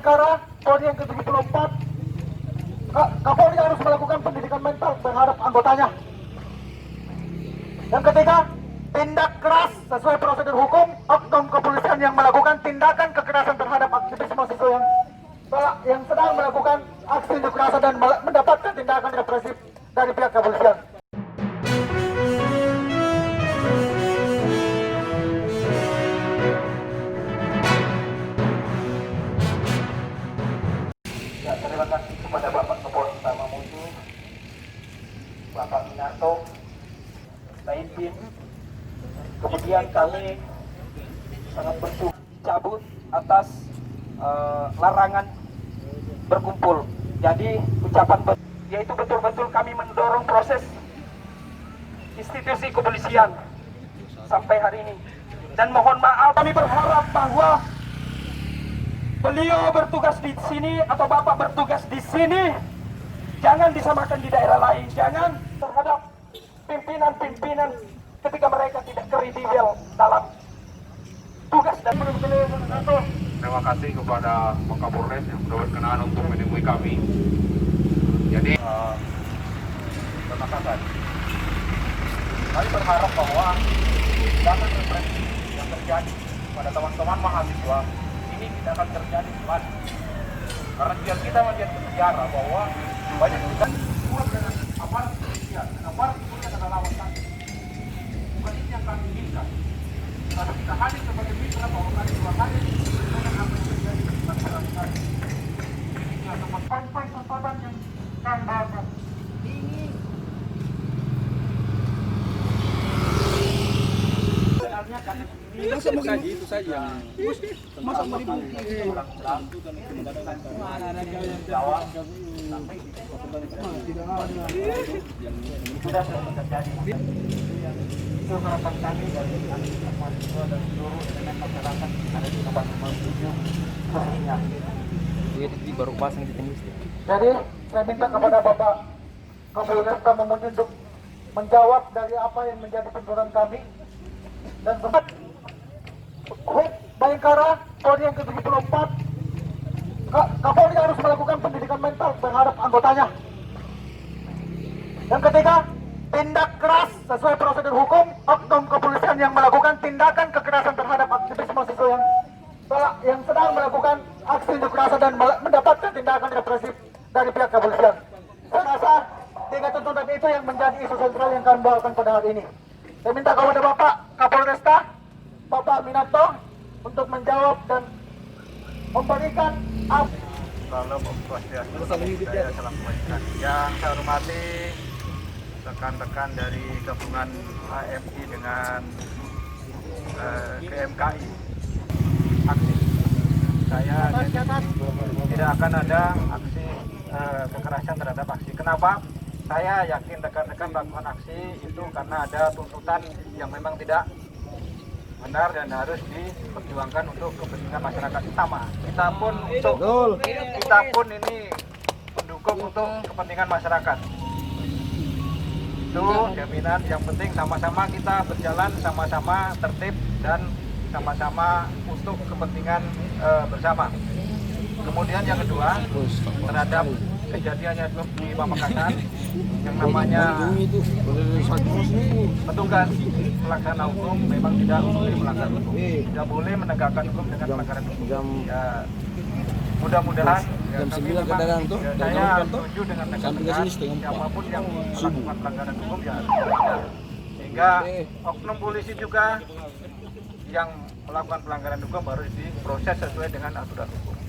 Bayangkara, Polri yang ke-74, Kapolri harus melakukan pendidikan mental terhadap anggotanya. Yang ketiga, tindak keras sesuai prosedur hukum oknum kepolisian yang melakukan tindakan kekerasan terhadap aktivis mahasiswa yang sedang melakukan aksi unjuk rasa dan mendapatkan tindakan represif dari pihak kepolisian. Ya, terima kasih kepada Bapak Kapolres Mamuju, Bapak Minarto, Baipin. Kemudian kami sangat bersyukur cabut atas larangan berkumpul. Jadi ucapan yaitu betul-betul kami mendorong proses institusi kepolisian sampai hari ini. Dan mohon maaf, kami berharap bahwa beliau bertugas di sini atau Bapak bertugas di sini jangan disamakan di daerah lain. Jangan terhadap pimpinan-pimpinan ketika mereka tidak kredibel dalam tugas dan menentukan. Terima kasih kepada Pak Kapolres yang sudah berkenan untuk menemui kami. Jadi terima kasih. Kami berharap bahwa tindakan represif yang terjadi pada teman-teman mahasiswa ini tidak akan terjadi kembali. Karena biar kita melihat sejarah bahwa banyak kita keluar dengan aparat kepolisian, dan aparat kepolisian adalah lawan kami. Bukan ini yang kami inginkan. Kalau kita hadir sebagai mitra bahwa kami dua kali dengan apa yang terjadi di masyarakat kami. Ini adalah poin-poin kesempatan yang kami bawakan. Ini sebenarnya kami masa mau kaji itu saja. Masa mau jawab sampai tidak ada yang sudah terjadi. Itu harapan kami dari mahasiswa dan seluruh elemen masyarakat ada di Kabupaten Mamuju khususnya. Ini baru pasang di sini. Jadi saya minta kepada Bapak Kapolres Mamuju untuk menjawab dari apa yang menjadi tuntutan kami dan Bayangkara, Polri yang ke-74, Kapolri harus melakukan pendidikan mental terhadap anggotanya. Yang ketiga, tindak keras sesuai prosedur hukum oknum kepolisian yang melakukan tindakan kekerasan terhadap aktivis mahasiswa yang sedang melakukan aksi unjuk rasa dan mendapatkan tindakan represif dari pihak kepolisian. Saya rasa tiga tuntutan itu yang menjadi isu sentral yang kami bawakan pada hari ini. Saya minta kepada Bapak Kapolresta, Bapak Minarto untuk menjawab dan memberikan Salam Om Swastiastu, salam budaya, salam kebajikan. Yang saya hormati rekan-rekan dari gabungan AMI dengan GMKI aksi. Saya tidak akan ada aksi kekerasan terhadap aksi. Kenapa? Saya yakin rekan-rekan melakukan aksi itu karena ada tuntutan yang memang tidak benar dan harus diperjuangkan untuk kepentingan masyarakat utama. Kita pun ini mendukung untuk kepentingan masyarakat. Itu jaminan yang penting sama-sama kita berjalan sama-sama tertib dan sama-sama untuk kepentingan bersama. Kemudian yang kedua terhadap kejadiannya di Pamekasan yang namanya petugas pelaksana hukum memang tidak boleh melanggar hukum, tidak boleh menegakkan hukum dengan pelanggaran hukum. Ya, mudah-mudahan saya setuju dengan rekan-rekan siapapun yang melakukan pelanggaran hukum ya sehingga oknum polisi juga yang melakukan pelanggaran hukum harus diproses sesuai dengan aturan hukum.